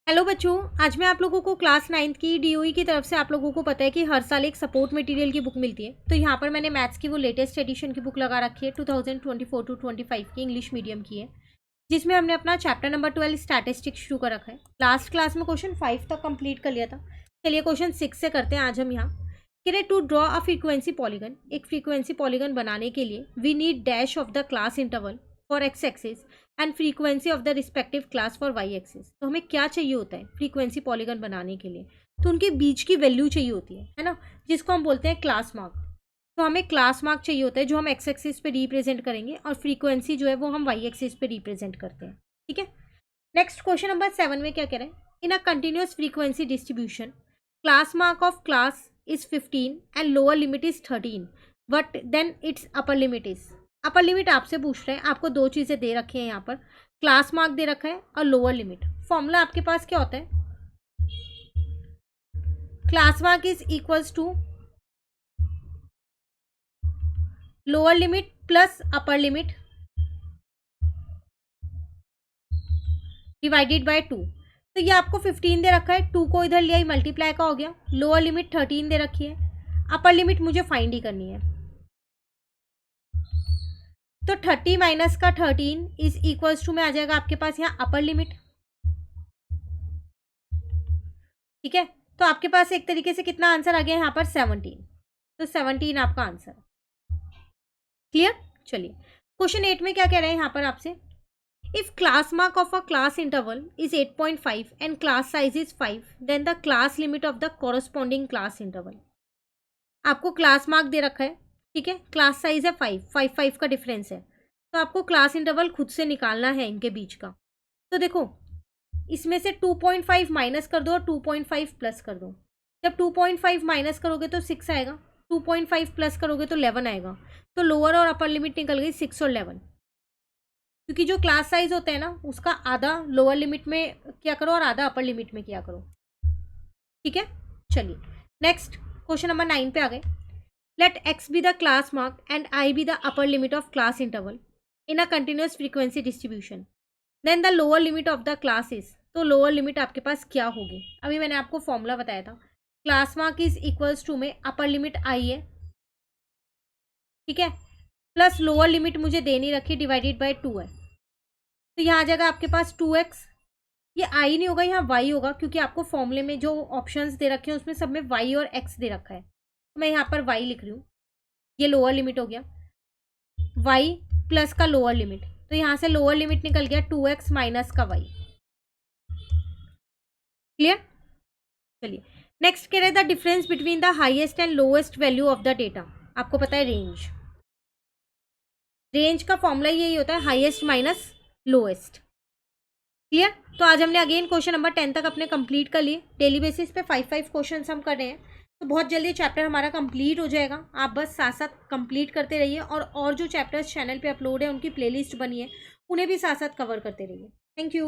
Hello बच्चों, आज मैं आप लोगों को क्लास 9th की डीओई की तरफ से आप लोगों को पता है कि हर साल एक सपोर्ट मटेरियल की बुक मिलती है। तो यहाँ पर मैंने मैथ्स की वो लेटेस्ट एडिशन की बुक लगा रखी है 2024 टू 25 की, इंग्लिश मीडियम की है, जिसमें हमने अपना चैप्टर नंबर 12 स्टैटिस्टिक्स शुरू कर रखा है। लास्ट क्लास में क्वेश्चन 5 तक कंप्लीट कर लिया था। चलिए क्वेश्चन 6 से करते हैं आज हम यहाँ। कि to draw a frequency polygon, एक फ्रीक्वेंसी पॉलीगन बनाने के लिए we need dash of the class interval for X axis and frequency of the respective class for Y axis. तो हमें क्या चाहिए होता है फ्रीक्वेंसी पॉलीगन बनाने के लिए? तो उनके बीच की वैल्यू चाहिए होती है ना, जिसको हम बोलते हैं क्लास मार्क। तो हमें क्लास मार्क चाहिए होता है जो हम एक्स एक्सिस पे रिप्रेजेंट करेंगे, और फ्रीक्वेंसी जो है वो हम वाई एक्सिस पे रिप्रेजेंट करते हैं। ठीक है। नेक्स्ट क्वेश्चन नंबर 7 में क्या कह रहे हैं? In a continuous frequency distribution class mark of class is 15 and lower limit is 13, but then its upper limit is। Upper limit आपसे पूछ रहे हैं, आपको दो चीज़ें दे रखी हैं यहाँ पर, क्लास मार्क दे रखा है और लोअर लिमिट। फॉर्मूला आपके पास क्या होता है? Class mark is equals to lower limit plus upper limit divided by 2। तो ये आपको 15 दे रखा है, 2 को इधर लिया, मल्टीप्लाई का हो गया। लोअर लिमिट 13 दे रखी है, अपर लिमिट मुझे फाइंड ही करनी है। तो 30 माइनस का 13 इज इक्वल्स टू में आ जाएगा आपके पास यहाँ अपर लिमिट। ठीक है, तो आपके पास एक तरीके से कितना आंसर आ गया यहाँ पर? 17। तो 17 आपका आंसर। क्लियर? चलिए क्वेश्चन 8 में क्या कह रहे हैं यहाँ पर आपसे? If class mark of a class interval is 8.5 and class size is 5, then the class limit of the corresponding class interval. आपको क्लास मार्क दे रखा है, ठीक है, क्लास साइज है 5 का डिफरेंस है, तो आपको क्लास इंटरवल खुद से निकालना है इनके बीच का। तो देखो, इसमें से 2.5 माइनस कर दो और 2.5 प्लस कर दो। जब 2.5 माइनस करोगे तो 6 आएगा, 2.5 प्लस करोगे तो 11 आएगा। तो लोअर और अपर लिमिट निकल गई 6 और 11, क्योंकि जो क्लास साइज होता है ना उसका आधा लोअर लिमिट में किया करो और आधा अपर लिमिट में किया करो। ठीक है, चलिए नेक्स्ट क्वेश्चन नंबर 9 पे आ गए। Let X be the class mark and I be the upper limit of class interval in a continuous frequency distribution, then the lower limit of the class is. तो lower limit आपके पास क्या होगी? अभी मैंने आपको फॉर्मूला बताया था, class mark is equals to में अपर लिमिट आई है, ठीक है, प्लस लोअर लिमिट मुझे दे नहीं रखी, डिवाइडेड बाय 2 है। तो यहाँ आ जाएगा आपके पास 2x। ये आई नहीं होगा, यहाँ y होगा, क्योंकि आपको फॉर्मूले में जो ऑप्शंस दे रखे हैं उसमें सब में y और x दे रखा है, तो मैं यहाँ पर y लिख रही हूँ। ये लोअर लिमिट हो गया, y प्लस का लोअर लिमिट, तो यहाँ से लोअर लिमिट निकल गया 2x माइनस का y। क्लियर? चलिए नेक्स्ट कह रहे the difference between the highest and lowest value of the data. आपको पता है रेंज, रेंज का फॉर्मूला यही होता है, हाईएस्ट माइनस लोएस्ट। क्लियर? तो आज हमने अगेन क्वेश्चन नंबर 10 तक अपने कंप्लीट कर लिए। डेली बेसिस पे 5 क्वेश्चन हम कर रहे हैं, तो बहुत जल्दी चैप्टर हमारा कंप्लीट हो जाएगा। आप बस साथ साथ कंप्लीट करते रहिए, और जो चैप्टर्स चैनल पे अपलोड है उनकी प्लेलिस्ट बनी है, उन्हें भी साथ साथ कवर करते रहिए। Thank you.